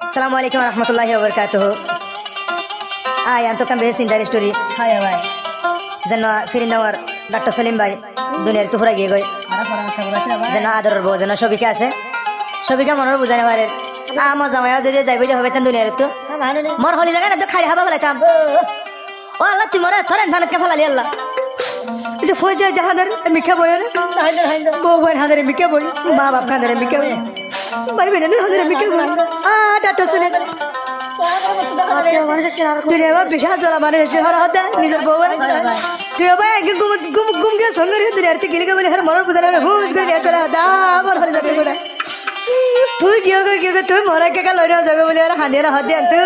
Assalamualaikum warahmatullahi wabarakatuh. Yang tukang besin dari story. Hai bhai. Jangan firin dawar Dr. Salim bhai. Dunia itu hura gigi. Jangan ador bo jangan shobika আছে. Shobika মনৰ বুজানে পারে। আমার জামাইও যদি যাইবে যে হবে তেন দুনিয়ার তো। মর হলি জায়গা না তো খাড়ি হাবা ফেলাইতাম। ও আল্লাহ তুই মরে থরেন ধানত কে ফেলালি আল্লাহ। যে ফৌজা জাহাদের মিখা বইরে। বউ বইন হাদের মিখা বই। মা বাপ খাদের মিখা বই। ভাই বেনের হাদের মিখা বই। Dr. Salim দুনিয়া বা বিশাল জলা মানে এসে হরা হতে নিজের বউ তুই ভাই আগে গুম গিয়ে সঙ্গে রে দুনিয়ার থেকে গিলে বলে হর মরার বুঝালে হুশ করে দিয়ে চলে দা আমার ফলে যাতে করে তুই কি তুই মরা কে লই রাও জায়গা বলে আর হাঁদিয়ে না হতে আনতু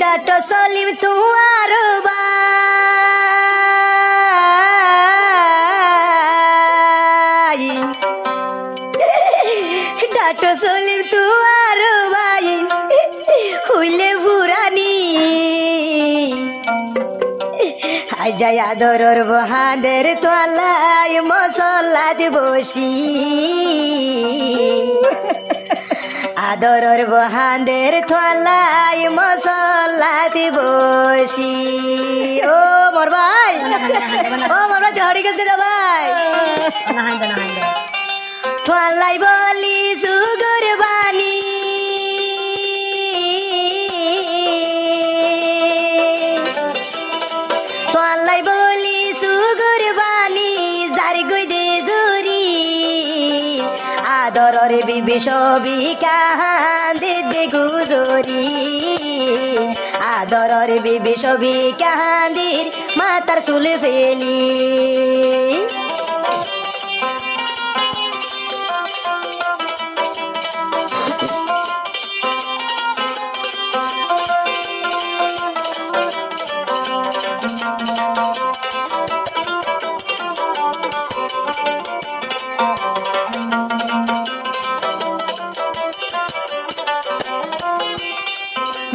Dr. Salim তোমার Dr. Salim তোমার ভাই হইলে বুড়ানি আজাই আদরর বহাদের তোলাই মশলাতে বসি আদরর বহাদের তোলাই মশলাতে বসি ও মোর ভাই তুই হরি গেছে ভাই তোলাই বলি সুগর বানি তোলাই বলি সুগর বানি জারি গই দে জুরি আদরর বিবি সবি কাহান্দে দে গুজরি আদরর বিবি সবি কাহান্দির মাতার চুল ফেলি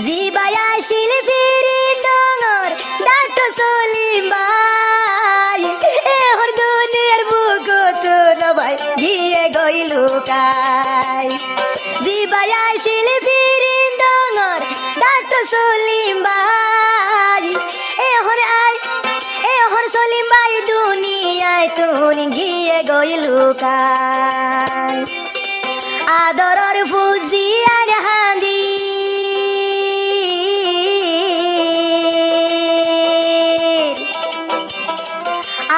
জিবায়া শিলফিরি ডঙর Dr. Salim ভাই এহর দুনিয়ার বুক তো না ভাই গিয়ে গইলু কাই জিবায়া শিলফিরি ডঙর Dr. Salim ভাই এহর Salim ভাই দুনিয়ায় তুন গিয়ে গইলু কাই আদরর ফুজি আর হাঁদি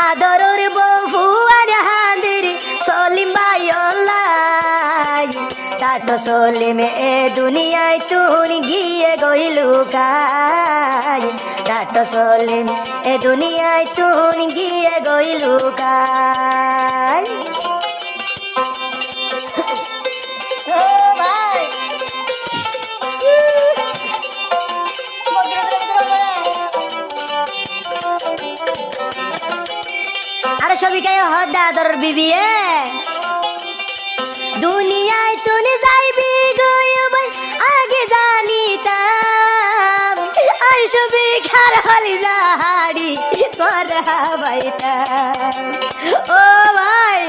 আদরর বহু আর হাঁদির Salim ভাই অল্লাই Dr. Salim এ দুনিয়ায় তুন গিয়ে গইলু কাই Dr. Salim এ দুনিয়ায় তুন গিয়ে গইলু কাই আরে সবই কে হদা আদর বিবি দুনিয়ায় তুই যাইবি গই ভাই আগে জানিতাম আর সবই খার হলি জাহাড়ি তোরা বাইতাম ও ভাই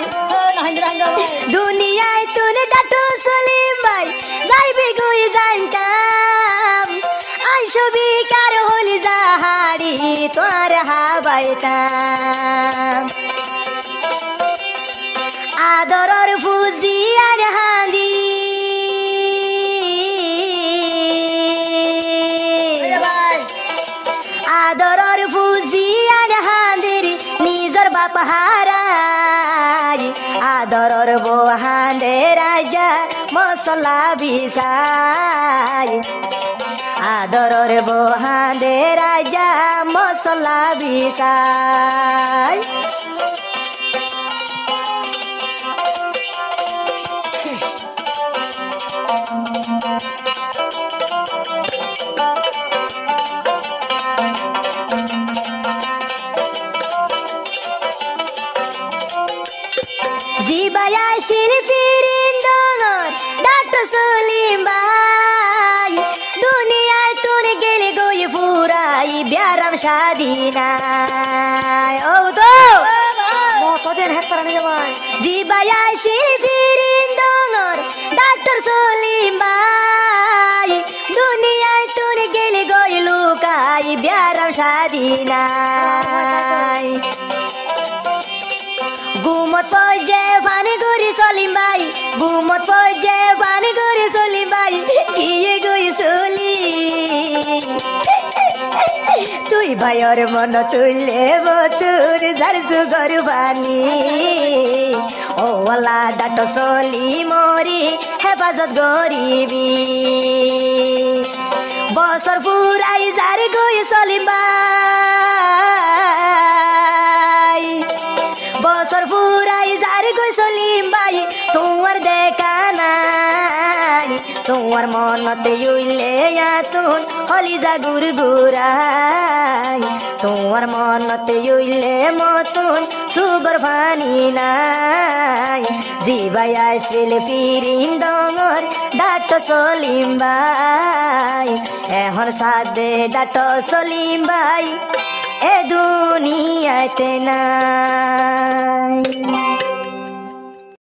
দুনিয়ায় তুই Dr. Salim ভাই যাইবি গই জানতাম আর সবই কার হলি জাহাড়ি তোরা বাইতাম আদরর ফুজি আর হাঁদি আদরর ফুজি আর হাঁদির নিজর বাপ হারাই আদরর বো হাঁদে রাজা মশলা বিছাই আদরর বো হাঁদে রাজা মশলা বিছাই জিবায়া শিলফিরি ডঙর Dr. Salim ভাই দুনিয়ায় তুই গেলে গই ফুরাই ব্যারাম শাদি নাই ও তো দেন হাত পারা নিয়ে ভাই জিবাই আইসি ফিরিন ডঙর ডাক্তার সলিম ভাই দুনিয়ায় তুই গেলি গইলু কাই ব্যারাম শাদি নাই ঘুমত পয়জে পানি করি সলিম ভাই ঘুমত পয়জে পানি করি সলিম ভাই কিয়ে গই সলি তুই ভাইয়ের মন তুললে বতুর ঝারসু গরবানি ও ওলা ডাটো সলি মরি হেফাজত গরিবি বছর পুরাই যার গই সলিম ভাই বছর পুরাই যার গই সলিম ভাই তোমার দেখা নাই তোমার মনতে উইলে তুন হলি যা গুর গুরাই তোমার মনতে উইলে মতুন সুগর ভানি নাই জিবাই আসিল ফিরিন ডঙর ডাটো সলিম ভাই এখন সাদে ডাটো সলিম ভাই এ দুনিয়াতে নাই।